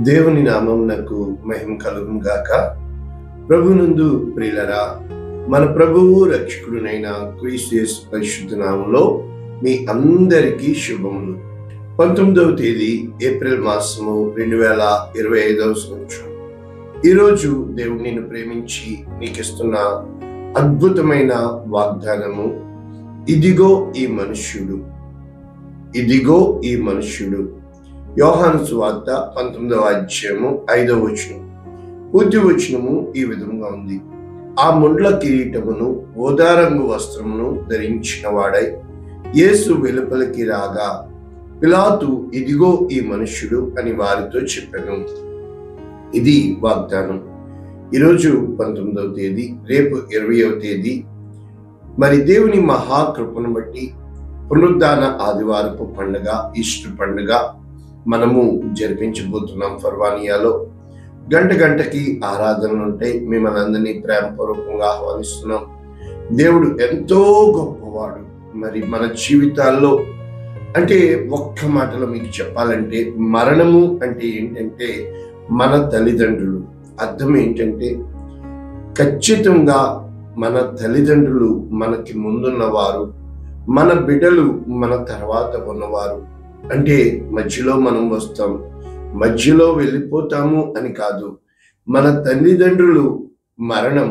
దేవుని నామమునకు మహిమ కలుగును గాక. ప్రభునందు ప్రియులరా, మన ప్రభువు రక్షకుడునైన క్రీస్తు యేసు పరిశుద్ధ నామములో మీ అందరికీ శుభములు. 19వ తేదీ ఏప్రిల్ మాసము 2025వ సంవత్సరం. ఈరోజు దేవుడు నిన్ను ప్రేమించి నీకిస్తున్న అద్భుతమైన వాగ్దానము, ఇదిగో ఈ మనుష్యుడు, ఇదిగో ఈ మనుష్యుడు. యోహాను సువార్త 19వ అధ్యాయము 5వ వచనం. పూర్తి వచనము ఈ విధంగా ఉంది: ఆ ముండ్ల కిరీటమును ఓదారంగు వస్త్రమును ధరించిన వాడై యేసు వెలుపలికి రాగా పిలాతు ఇదిగో ఈ మనుష్యుడు అని వారితో చెప్పాను. ఇది వాగ్దానం. ఈరోజు 19వ తేదీ, రేపు 20వ తేదీ. మరి దేవుని మహాకృపను బట్టి పునరుద్ధాన ఆదివారపు పండుగ, ఈస్టర్ పండుగ మనము జరిపించబోతున్నాం. ఫర్వానియాలో గంటకి ఆరాధనలు ఉంటాయి. మిమ్మల్ని అందరినీ ప్రేమపూర్వకంగా ఆహ్వానిస్తున్నాం. దేవుడు ఎంతో గొప్పవాడు. మరి మన జీవితాల్లో అంటే ఒక్క మాటలో మీకు చెప్పాలంటే, మరణము అంటే ఏంటంటే మన తల్లిదండ్రులు. అర్థం ఏంటంటే ఖచ్చితంగా మన తల్లిదండ్రులు మనకి ముందున్నవారు, మన బిడ్డలు మన తర్వాత ఉన్నవారు. అంటే మధ్యలో మనం వస్తాం, మధ్యలో వెళ్ళిపోతాము అని కాదు. మన తల్లిదండ్రులు మరణం,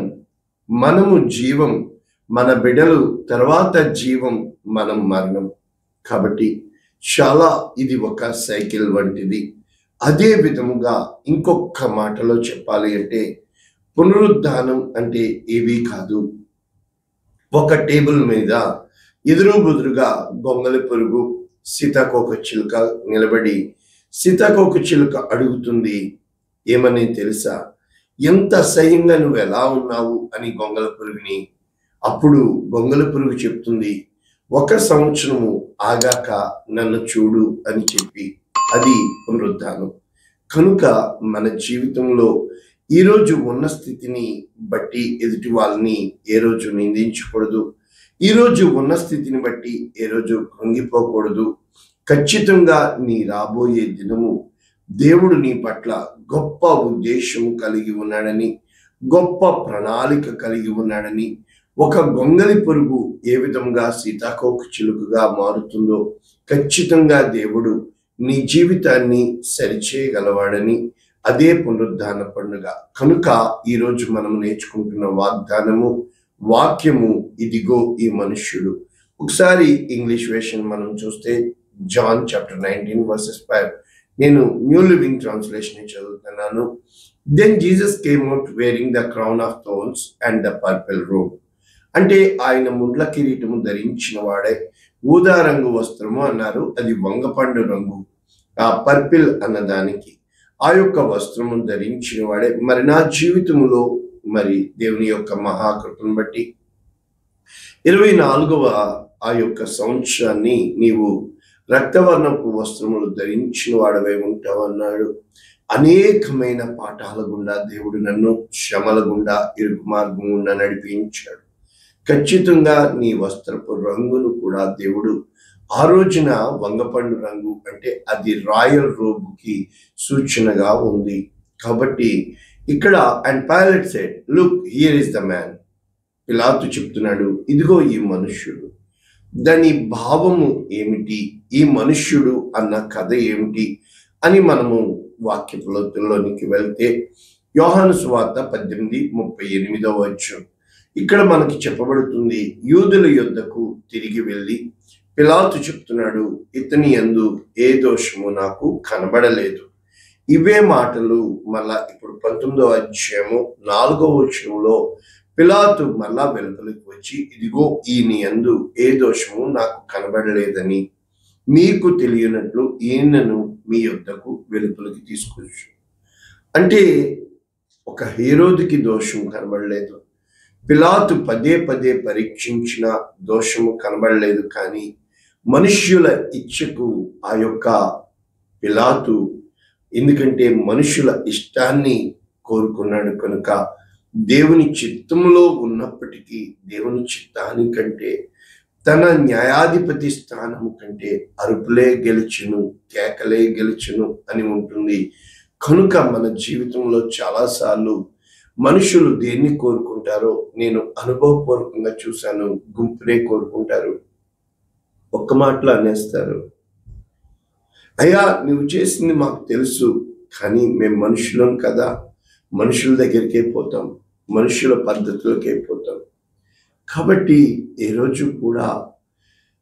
మనము జీవం, మన బిడ్డలు తర్వాత జీవం, మనం మరణం. కాబట్టి చాలా ఇది ఒక సైకిల్ వంటిది. అదే విధముగా ఇంకొక మాటలో చెప్పాలి అంటే, పునరుద్ధానం అంటే ఏవీ కాదు. ఒక టేబుల్ మీద ఎదురు బుదురుగా గొంగలి పురుగు, సీతాకోక చిలుక నిలబడి సీతాకోక చిలుక అడుగుతుంది, ఏమని తెలుసా? ఎంత అసహ్యంగా నువ్వు ఎలా ఉన్నావు అని గొంగల పురుగుని. అప్పుడు గొంగల పురుగు చెప్తుంది, 1 సంవత్సరము ఆగాక నన్ను చూడు అని చెప్పి. అది పునరుద్ధానం. కనుక మన జీవితంలో ఈరోజు ఉన్న స్థితిని బట్టి ఎదుటి వాళ్ళని ఏ రోజు నిందించకూడదు. ఈరోజు ఉన్న స్థితిని బట్టి ఏ రోజు కృంగిపోకూడదు. ఖచ్చితంగా నీ రాబోయే దినము దేవుడు నీ పట్ల గొప్ప ఉద్దేశం కలిగి ఉన్నాడని, గొప్ప ప్రణాళిక కలిగి ఉన్నాడని, ఒక గొంగలి పురుగు ఏ విధంగా సీతాకోక చిలుకగా మారుతుందో ఖచ్చితంగా దేవుడు నీ జీవితాన్ని సరిచేయగలవాడని, అదే పునరుద్ధాన పండుగ. కనుక ఈరోజు మనం నేర్చుకుంటున్న వాగ్దానము, వాక్యము, ఇదిగో ఈ మనుష్యుడు. ఒకసారి ఇంగ్లీష్ వెర్షన్ మనం చూస్తే జాన్ చాప్టర్ 19 verses 5. నేను న్యూ లివింగ్ ట్రాన్స్లేషన్ చదువుతున్నాను. Then Jesus came out wearing the crown of thorns and the purple robe. అంటే ఆయన ముండ్ల కిరీటము ధరించిన వాడే. ఊదా రంగు వస్త్రము అన్నారు, అది వంగపండు రంగు. ఆ పర్పిల్ అన్నదానికి ఆ యొక్క వస్త్రము ధరించిన వాడే. మరి నా జీవితంలో మరి దేవుని యొక్క మహాకృపను బట్టి 24వ ఆ యొక్క సంవత్సరాన్ని నీవు రక్తవర్ణపు వస్త్రములు ధరించిన వాడవై ఉంటావన్నాడు. అనేకమైన పాఠాల గుండా దేవుడు నన్ను శ్రమల గుండా, ఇరుకు మార్గం గుండా నడిపించాడు. ఖచ్చితంగా నీ వస్త్రపు రంగును కూడా దేవుడు ఆ రోజున వంగపండు రంగు అంటే అది రాయల్ రోబుకి సూచనగా ఉంది. కాబట్టి ఇక్కడ and pilot said, look here is the man. పిలాతు చెప్తున్నాడు, ఇదిగో ఈ మనుష్యుడు. దాని భావము ఏమిటి, ఈ మనుష్యుడు అన్న కథ ఏమిటి అని మనము వాక్యలోకి వెళ్తే యోహాను సువార్త 18:38వ వచనం. ఇక్కడ మనకి చెప్పబడుతుంది, యూదుల యొద్దకు తిరిగి వెళ్ళి పిలాతు చెప్తున్నాడు, ఇతని యందు ఏ దోషము నాకు కనబడలేదు. ఇవే మాటలు మళ్ళా ఇప్పుడు 19వ అధ్యాయము 4వ వచనంలో పిలాతు మళ్ళా వెలుపలికి వచ్చి, ఇదిగో ఈయన యందు ఏ దోషము నాకు కనబడలేదని మీకు తెలియనట్లు ఈయనను మీ యొద్దకు వెలుపలికి తీసుకొచ్చు. అంటే ఒక హేరోదుకి దోషం కనబడలేదు, పిలాతు పదే పరీక్షించిన దోషము కనబడలేదు. కానీ మనుష్యుల ఇచ్చకు ఆ యొక్క పిలాతు, ఎందుకంటే మనుషుల ఇష్టాన్ని కోరుకున్నాడు కనుక, దేవుని చిత్తములో ఉన్నప్పటికీ దేవుని చిత్తానికంటే తన న్యాయాధిపతి స్థానము కంటే అరుపులే గెలుచును, కేకలే గెలుచును అని ఉంటుంది. కనుక మన జీవితంలో చాలాసార్లు మనుషులు దేన్ని కోరుకుంటారో నేను అనుభవపూర్వకంగా చూశాను. గుంపునే కోరుకుంటారు, ఒక్క మాటలో అనేస్తారు, అయ్యా నువ్వు చేసింది మాకు తెలుసు, కానీ మేము మనుషులం కదా, మనుషుల దగ్గరికే పోతాం, మనుషుల పద్ధతులకే పోతాం. కాబట్టి ఏ రోజు కూడా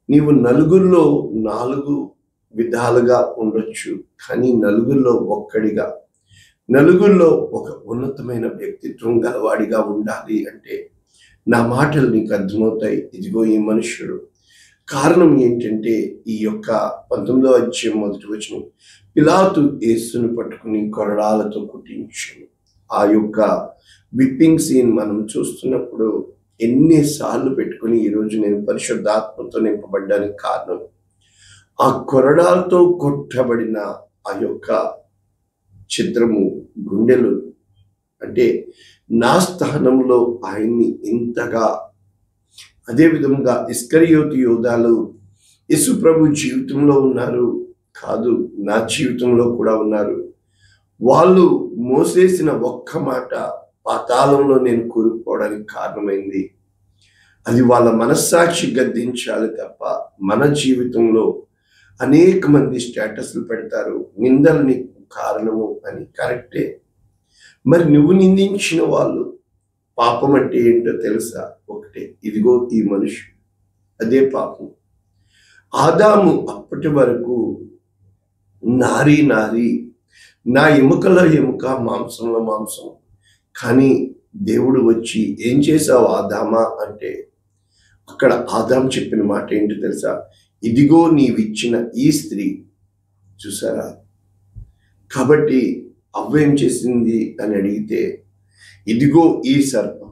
నీవు నలుగురిలో 4 విధాలుగా ఉండొచ్చు, కానీ నలుగురిలో ఒక్కడిగా, నలుగురిలో ఒక ఉన్నతమైన వ్యక్తిత్వం గలవాడిగా ఉండాలి అంటే నా మాటలు నీకు అర్థమవుతాయి. ఇదిగో ఈ మనుష్యుడు. కారణం ఏంటంటే ఈ యొక్క 19వ అధ్యాయం 1వ వచనం, పిలాతు యేసును పట్టుకుని కొరడాలతో కొట్టించాను. ఆ యొక్క విప్పింగ్ సీన్ మనం చూస్తున్నప్పుడు ఎన్నిసార్లు పెట్టుకుని ఈరోజు నేను పరిశుద్ధాత్మతో నింపబడ్డానికి కారణం ఆ కొరడాలతో కొట్టబడిన ఆ యొక్క చిత్రము, గుండెలు. అంటే నా స్థానంలో ఆయన్ని ఇంతగా, అదే విధంగా ఇస్కరియోతు యోధాలు యేసు ప్రభు జీవితంలో ఉన్నారు కాదు, నా జీవితంలో కూడా ఉన్నారు. వాళ్ళు మోసేసిన ఒక్క మాట పాతాళంలో నేను కూరుకుపోవడానికి కారణమైంది. అది వాళ్ళ మనస్సాక్షి గద్దించాలి తప్ప మన జీవితంలో అనేక మంది స్టేటస్లు పెడతారు, నిందలు నీకు కారణము అని. కరెక్టే. మరి నువ్వు నిందించిన వాళ్ళు పాపం అంటే ఏంటో తెలుసా? ఒకటే, ఇదిగో ఈ మనుషుడు, అదే పాపం. ఆదాము అప్పటి వరకు నారీ నారీ, నా ఎముకలో ఎముక, మాంసంలో మాంసం. కానీ దేవుడు వచ్చి ఏం చేశావు ఆదామా అంటే, అక్కడ ఆదాం చెప్పిన మాట ఏంటో తెలుసా? ఇదిగో నీవిచ్చిన ఈ స్త్రీ. చూసారా? కాబట్టి అవ్వ ఏం చేసింది అని అడిగితే, ఇదిగో ఈ సర్పం.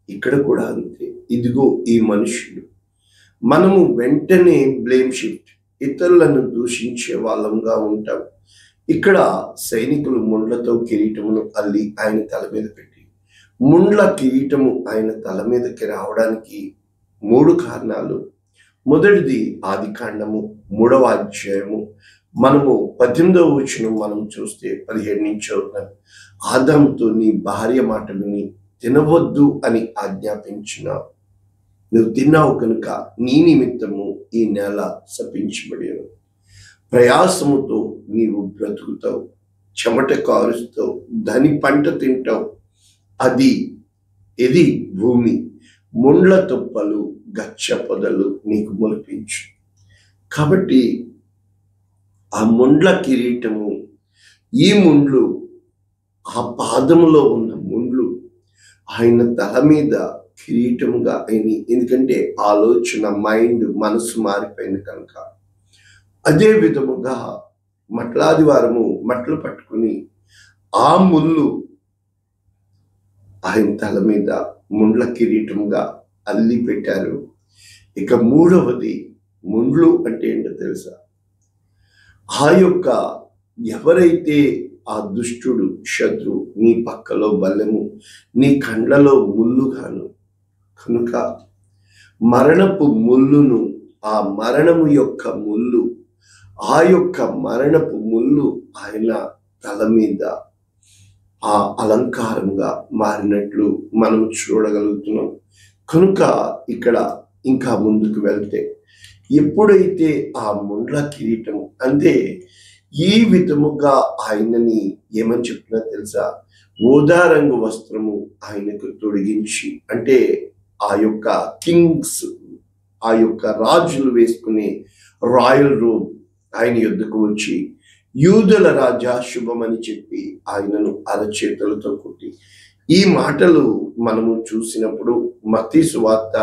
ఇక్కడ కూడా అంతే, ఇదిగో ఈ మనుష్యుడు. మనము వెంటనే బ్లేమ్ షిఫ్ట్, ఇతరులను దూషించే వాళ్ళంగా ఉంటాం. ఇక్కడ సైనికులు ముండ్లతో కిరీటమును అల్లి ఆయన తల మీద పెట్టి, ముండ్ల కిరీటము ఆయన తల మీదకి రావడానికి 3 కారణాలు. మొదటిది ఆదికాండము 3వ అధ్యాయము మనము 18వ వచనం మనం చూస్తే 17 నుంచి చదువుతాను. ఆదాముతో నీ భార్య మాటలని తినవద్దు అని ఆజ్ఞాపించిన, నువ్వు తిన్నావు కనుక నీ నిమిత్తము ఈ నేల శపించబడేను. ప్రయాసముతో నీవు బ్రతుకుతావు, చెమట కారుస్తావు, దాని పంట తింటావు. ఇది భూమి, ముండ్ల తుప్పలు, గచ్చ పొదలు నీకు మొలిపించు. కాబట్టి ఆ ముండ్ల కిరీటము, ఈ ముండ్లు, ఆ పాదములో ఉన్న ముండ్లు ఆయన తల మీద కిరీటముగా అయినాయి. ఎందుకంటే ఆలోచన, మైండ్, మనసు మారిపోయింది కనుక. అదే విధముగా మట్లాదివారము మట్లు పట్టుకుని ఆ ముళ్ళు ఆయన తల మీద ముండ్ల కిరీటంగా అల్లి పెట్టారు. ఇక 3వది, ముండ్లు అంటే ఏంటో తెలుసా? ఆ యొక్క ఎవరైతే ఆ దుష్టుడు, శత్రు, నీ పక్కలో బల్లెము, నీ కండ్లలో ముళ్ళుగాను. కనుక మరణపు ముళ్ళును, ఆ మరణము యొక్క ముళ్ళు, ఆ యొక్క మరణపు ముళ్ళు ఆయన తల మీద ఆ అలంకారంగా మారినట్లు మనం చూడగలుగుతున్నాం. కనుక ఇక్కడ ఇంకా ముందుకు వెళ్తే, ఎప్పుడైతే ఆ ముండ్ల కిరీటం, అంటే ఈ విధముగా ఆయనని ఏమని చెప్తున్నా తెలుసా? ఊదా రంగు వస్త్రము ఆయనకు తొడిగించి, అంటే ఆ యొక్క కింగ్స్, ఆ యొక్క రాజులు వేసుకునే రాయల్ రోబ్ ఆయన యొద్దకు వచ్చి, యూదుల రాజా శుభమని చెప్పి ఆయనను అరచేతులతో కొట్టి. ఈ మాటలు మనము చూసినప్పుడు మత్తయి సువార్త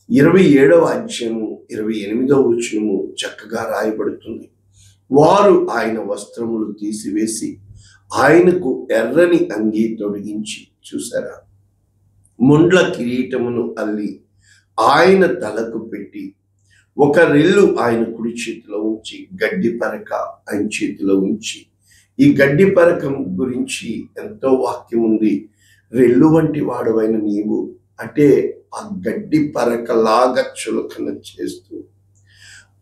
27వ అధ్యాయము 28వ వచనము చక్కగా రాయబడుతుంది. వారు ఆయన వస్త్రములు తీసివేసి ఆయనకు ఎర్రని అంగీ తొడిగించి, చూసారా, ముండ్ల కిరీటమును అల్లి ఆయన తలకు పెట్టి, ఒక రెల్లు ఆయన కుడి చేతిలో ఉంచి, గడ్డి పరక ఆయన చేతిలో ఉంచి. ఈ గడ్డి పరకం గురించి ఎంతో వాక్యం ఉంది. రెల్లు వంటి వాడవైన నీవు అంటే ఆ గడ్డి పరకలాగా చులకన చేస్తూ,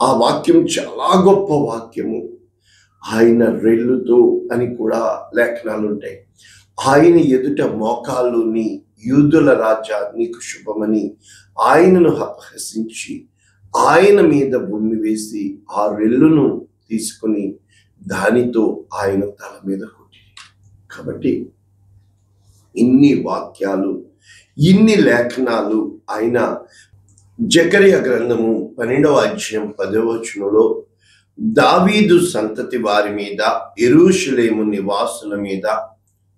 ఆ వాక్యం చాలా గొప్ప వాక్యము. ఆయన రెల్లుతో అని కూడా లేఖనాలు ఉంటాయి. ఆయన ఎదుట మోకాళ్ళుని యూదుల రాజా నీకు శుభమని ఆయనను అపహసించి ఆయన మీద భూమి వేసి ఆ రెల్లును తీసుకుని దానితో ఆయన తల మీద కొట్టి. కాబట్టి ఇన్ని వాక్యాలు, ఇన్ని లేఖనాలు ఆయన జకరియా గ్రంథము 12వ అధ్యాయం 10వ వచనంలో దావీదు సంతతి వారి మీద, యెరూషలేము నివాసుల మీద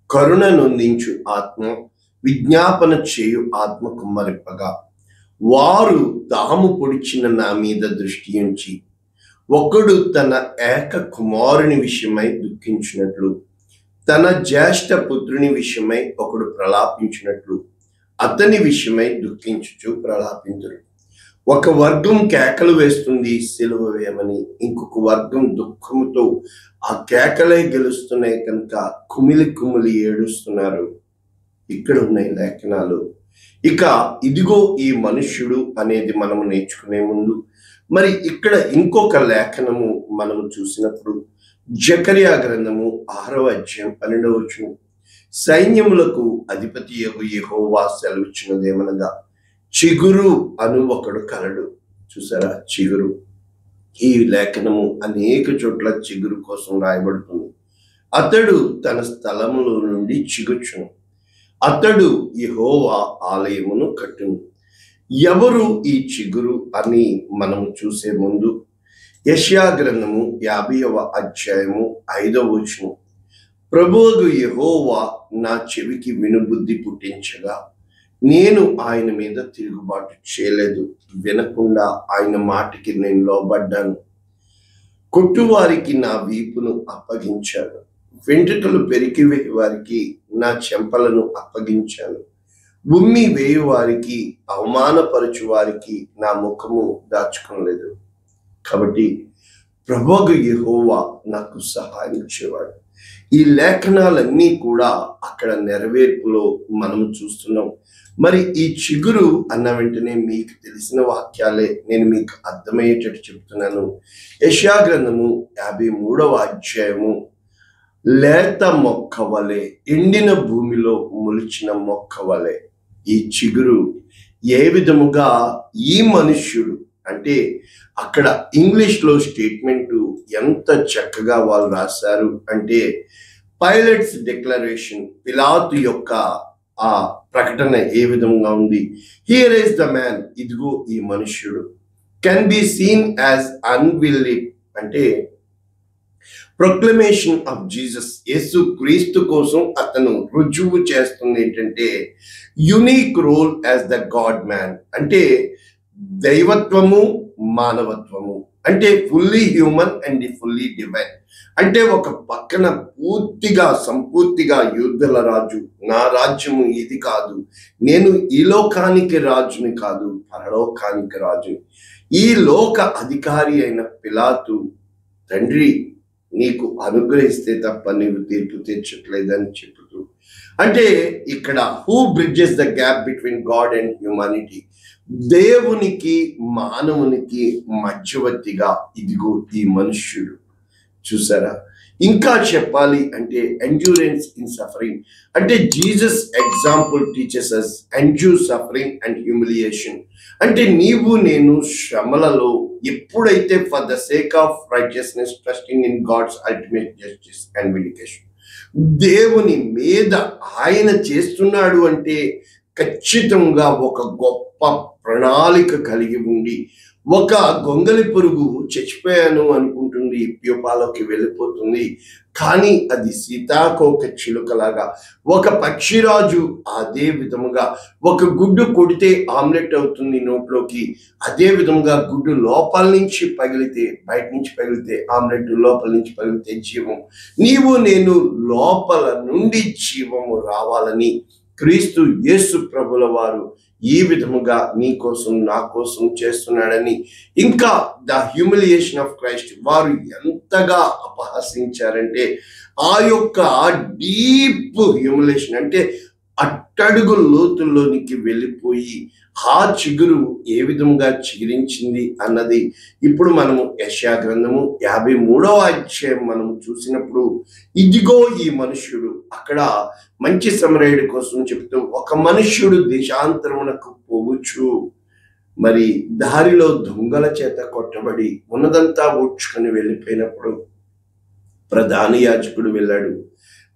కరుణ నొందించు ఆత్మ, విజ్ఞాపన చేయు ఆత్మ కుమ్మరింపగా వారు తాము పొడిచిన నా మీద దృష్టి ఉంచి ఒకడు తన ఏక కుమారుని విషయమై దుఃఖించినట్లు, తన జ్యేష్ఠ పుత్రుని విషయమై ఒకడు ప్రలాపించినట్లు అతని విషయమై దుఃఖించుచు ప్రలాపింతురు. ఒక వర్గం కేకలు వేస్తుంది సిలువ వేయమని, ఇంకొక వర్గం దుఃఖముతో ఆ కేకలే గెలుస్తున్నాయి కనుక కుమిలి కుమిలి ఏడుస్తున్నారు. ఇక్కడ ఉన్నాయి లేఖనాలు. ఇక ఇదిగో ఈ మనుష్యుడు అనేది మనము నేర్చుకునే ముందు మరి ఇక్కడ ఇంకొక లేఖనము మనము చూసినప్పుడు జకరియా గ్రంథము 6వ అధ్యాయం 12వ వచనం, సైన్యములకు అధిపతియగు యెహోవా సెలవిచ్చినదేమనగా చిగురు అను ఒకడు కలడు. చూసారా, చిగురు. ఈ లేఖనము అనేక చోట్ల చిగురు కోసం రాయబడుతుంది. అతడు తన స్థలములో నుండి చిగుర్చును, అతడు యెహోవా ఆలయమును కట్టును. ఎవరు ఈ చిగురు అని మనం చూసే ముందు యెషయా గ్రంథము 50వ అధ్యాయము 5వ వచనం, ప్రభువు యెహోవా నా చెవికి వినుబుద్ధి పుట్టించగా నేను ఆయన మీద తిరుగుబాటు చేయలేదు, వినకుండా ఆయన మాటకి నేను లోబడ్డాను. కొట్టువారికి నా వీపును అప్పగించాను, వెంట్రుకలు పెరికి వేయి వారికి నా చెంపలను అప్పగించాను, ఉమ్మి వేయు వారికి అవమానపరచు వారికి నా ముఖము దాచుకోలేదు. కాబట్టి ప్రభువు యెహోవా నాకు సహాయం ఇచ్చేవాడు. ఈ లేఖనాలన్నీ కూడా అక్కడ నెరవేర్పులో మనం చూస్తున్నాం. మరి ఈ చిగురు అన్న వెంటనే మీకు తెలిసిన వాక్యాలే నేను మీకు అర్థమయ్యేటట్టు చెప్తున్నాను. యెషయా గ్రంథము 53వ అధ్యాయము, లేత మొక్క వలె, ఎండిన భూమిలో మొలిచిన మొక్క వలె ఈ చిగురు ఏ విధముగా ఈ మనుష్యుడు అంటే అక్కడ ఇంగ్లీష్లో స్టేట్మెంట్ ఎంత చక్కగా వాళ్ళు రాశారు అంటే పైలట్స్ డిక్లరేషన్, పిలాతు యొక్క ఆ ప్రకటన ఏ విధంగా ఉంది. హియర్ ఈస్ ద మ్యాన్, ఇదిగో ఈ మనుష్యుడు, can be seen as unwilling అంటే ప్రొక్లమేషన్ ఆఫ్ జీసస్, యేసు క్రీస్తు కోసం అతను రుజువు చేస్తుంది ఏంటంటే unique role as the God man, అంటే దైవత్వము మానవత్వము, అంటే fully human and fully divine. అంటే ఒక పక్కన పూర్తిగా సంపూర్తిగా యూదుల రాజు, నా రాజ్యము ఇది కాదు, నేను ఈ లోకానికి రాజుని కాదు పరలోకానికి రాజుని, ఈ లోక అధికారి అయిన పిలాతు తండ్రి నీకు అనుగ్రహిస్తే తప్ప నీవు తీర్పు తీర్చట్లేదని చెబుతూ, అంటే ఇక్కడ who bridges the gap between God and humanity, దేవునికి మానవునికి మధ్యవర్తిగా ఇదిగో ఈ మనుష్యుడు. చూసారా, ఇంకా చెప్పాలి అంటే ఎండ్యూరెన్స్ ఇన్ సఫరింగ్, అంటే Jesus example teachers us endure suffering and humiliation. అంటే నీవు నేను శ్రమలలో ఎప్పుడైతే for the sake of righteousness trusting in God's ultimate justice and vindication, దేవుని మీద ఆయన చేస్తున్నాడు అంటే ఖచ్చితంగా ఒక గొప్ప ప్రణాళిక కలిగి ఉండి, ఒక గొంగలి పురుగు చచ్చిపోయాను అనుకుంటుంది, ప్యూపాలోకి వెళ్ళిపోతుంది, కానీ అది సీతాకోక చిలుకలాగా, ఒక పక్షిరాజు అదే విధముగా ఒక గుడ్డు కొడితే ఆమ్లెట్ అవుతుంది నోట్లోకి, అదే విధంగా గుడ్డు లోపల నుంచి పగిలితే, బయట నుంచి పగిలితే ఆమ్లెట్, లోపల నుంచి పగిలితే జీవం. నీవు నేను లోపల నుండి జీవము రావాలని క్రీస్తు యేసు ప్రభుల వారు ఈ విధముగా నీ కోసం నా కోసం చేస్తున్నాడని, ఇంకా ద హ్యూమిలియేషన్ ఆఫ్ క్రైస్ట్ వారు ఎంతగా అపహసించారంటే ఆ యొక్క డీప్ హ్యూమిలియేషన్, అంటే అట్టడుగు లోతుల్లోనికి వెళ్ళిపోయి ఆ చిగురు ఏ విధంగా చిగురించింది అన్నది ఇప్పుడు మనము యెషయా గ్రంథము 53వ అధ్యాయం మనము చూసినప్పుడు, ఇదిగో ఈ మనుష్యుడు, అక్కడ మంచి సమరయుడి కోసం చెప్తూ, ఒక మనుష్యుడు దేశాంతరమునకు పోవచ్చు, మరి దారిలో దొంగల చేత కొట్టబడి ఉన్నదంతా ఊడ్చుకొని వెళ్ళిపోయినప్పుడు ప్రధాన యాజకుడు వెళ్ళాడు,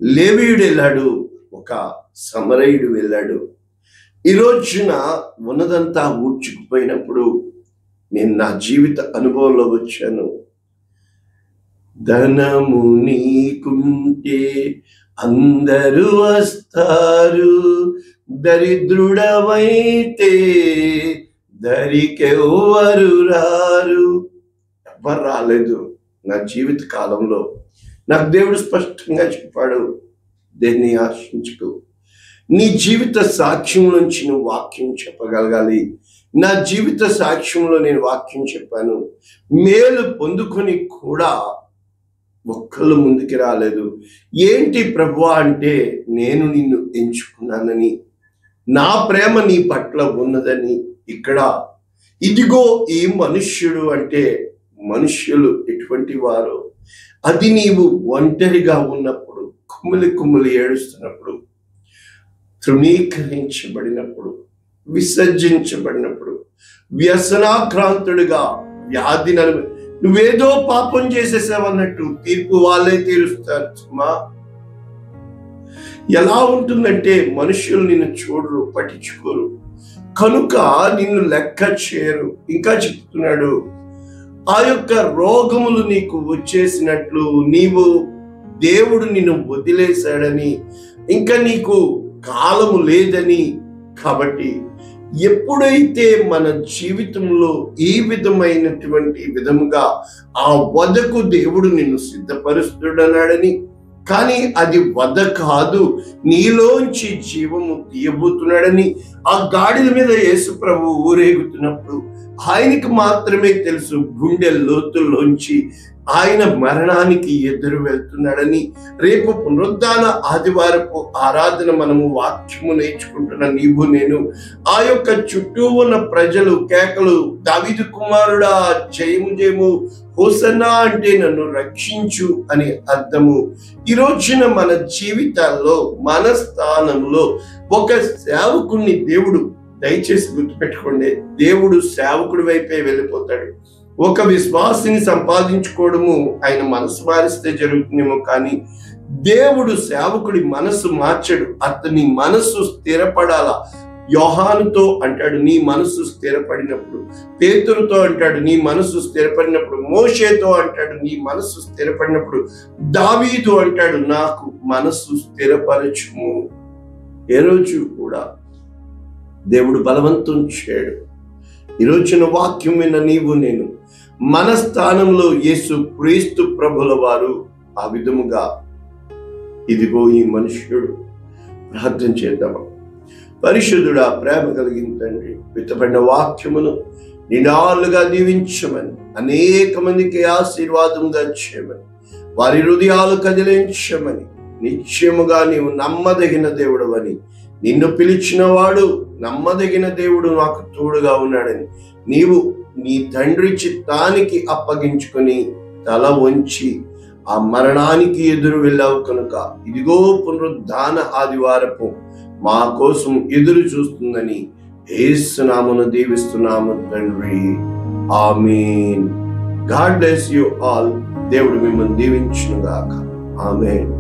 లేవీయుడు వెళ్ళాడు, ఒక సమరయుడు వెళ్ళాడు. ఈ రోజున ఉన్నదంతా ఊడ్చుకుపోయినప్పుడు నేను నా జీవిత అనుభవంలో వచ్చాను. ధనము నీకుంటే అందరూ వస్తారు, దరిద్రుడవైతే దరికెవ్వరు రారు. ఎవ్వరు రాలేదు నా జీవిత కాలంలో. నాకు దేవుడు స్పష్టంగా చెప్పాడు, దేన్ని ఆశించుకో. నీ జీవిత సాక్ష్యం నుంచి నువ్వు వాక్యం చెప్పగలగాలి. నా జీవిత సాక్ష్యంలో నేను వాక్యం చెప్పాను. మేలు పొందుకొని కూడా ఒక్కళ్ళు ముందుకు రాలేదు. ఏంటి ప్రభువా అంటే, నేను నిన్ను ఎంచుకున్నానని, నా ప్రేమ నీ పట్ల ఉన్నదని. ఇక్కడ ఇదిగో ఈ మనుష్యుడు అంటే మనుష్యులు ఎటువంటి వారు, అది నీవు ఒంటరిగా ఉన్నప్పుడు, కుమ్మిలి ఏడుస్తున్నప్పుడు, తృణీకరించబడినప్పుడు, విసర్జించబడినప్పుడు, వ్యసనాక్రాంతుడిగా వ్యాధి నువ్వేదో పాపం చేసేసావన్నట్టు తీర్పు వాళ్ళే తీరుస్తారు. ఎలా ఉంటుందంటే, మనుషులు నిన్ను చూడరు, పట్టించుకోరు, కనుక నిన్ను లెక్క చేయరు. ఇంకా చెప్తున్నాడు, ఆ యొక్క రోగములు నీకు వచ్చేసినట్లు, నీవు దేవుడు నిన్ను వదిలేశాడని, ఇంకా నీకు కాలము లేదని. కాబట్టి ఎప్పుడైతే మన జీవితంలో ఈ విధముగా ఆ వధకు దేవుడు నిన్ను సిద్ధపరుస్తున్నాడని, కానీ అది వధ కాదు, నీలోంచి జీవము తీయబోతున్నాడని, ఆ గాడిద మీద యేసు ప్రభు ఊరేగుతున్నప్పుడు ఆయనకి మాత్రమే తెలుసు గుండె లోతుల్లోంచి ఆయన మరణానికి ఎదురు వెళ్తున్నాడని. రేపు పునరుద్ధాన ఆదివారపు ఆరాధన మనము వాక్యము నేర్చుకుంటున్న నీవు నేను, ఆ యొక్క చుట్టూ ఉన్న ప్రజలు కేకలు, దావీదు కుమారుడా జయము జయము, హోసన్నా అంటే నన్ను రక్షించు అని అర్థము. ఈ రోజున మన జీవితాల్లో, మన స్థానంలో ఒక సేవకుణ్ణి దేవుడు, దయచేసి గుర్తుపెట్టుకోండి, దేవుడు సేవకుడి వైపే వెళ్ళిపోతాడు. ఒక విశ్వాసిని సంపాదించుకోవడము ఆయన మనసు మారిస్తే జరుగుతుందేమో, కానీ దేవుడు సేవకుడి మనసు మార్చడు, అతని మనసు స్థిరపడాలా. యోహానుతో అంటాడు, నీ మనసు స్థిరపడినప్పుడు. పేతురుతో అంటాడు, నీ మనసు స్థిరపడినప్పుడు. మోషేతో అంటాడు, నీ మనసు స్థిరపడినప్పుడు. దావీదు అంటాడు, నాకు మనసు స్థిరపరచుము. ఏ రోజు కూడా దేవుడు బలవంతం చేయడు. ఈ రోజున వాక్యం విన్న నీవు నేను మన స్థానంలో యేసు క్రీస్తు ప్రభుల వారు ఆ విధముగా, ఇదిగో ఈ మనుష్యుడు. ప్రార్థన చేద్దామా. పరిశుద్ధుడా, ప్రేమ కలిగిన తండ్రి, విత్తబడిన వాక్యమును నిండాలుగా దీవించమని, అనేక మందికి ఆశీర్వాదంగా చేయమని, వారి హృదయాలు కదిలించమని, నిశ్చయముగా నీవు నమ్మదగిన దేవుడవని, నిన్ను పిలిచిన వాడు నమ్మదగిన దేవుడు నాకు తోడుగా ఉన్నాడని, నీవు నీ తండ్రి చిత్తానికి అప్పగించుకొని తల వంచి ఆ మరణానికి ఎదురు వెళ్ళావు కనుక, ఇదిగో పునరుద్ధాన ఆదివారపు మా కోసం ఎదురు చూస్తుందని యేసు నామమున దీవిస్తున్నాము తండ్రి. ఆమేన్. God bless you all. దేవుడు మిమ్మల్ని దీవించును గాక. ఆమేన్.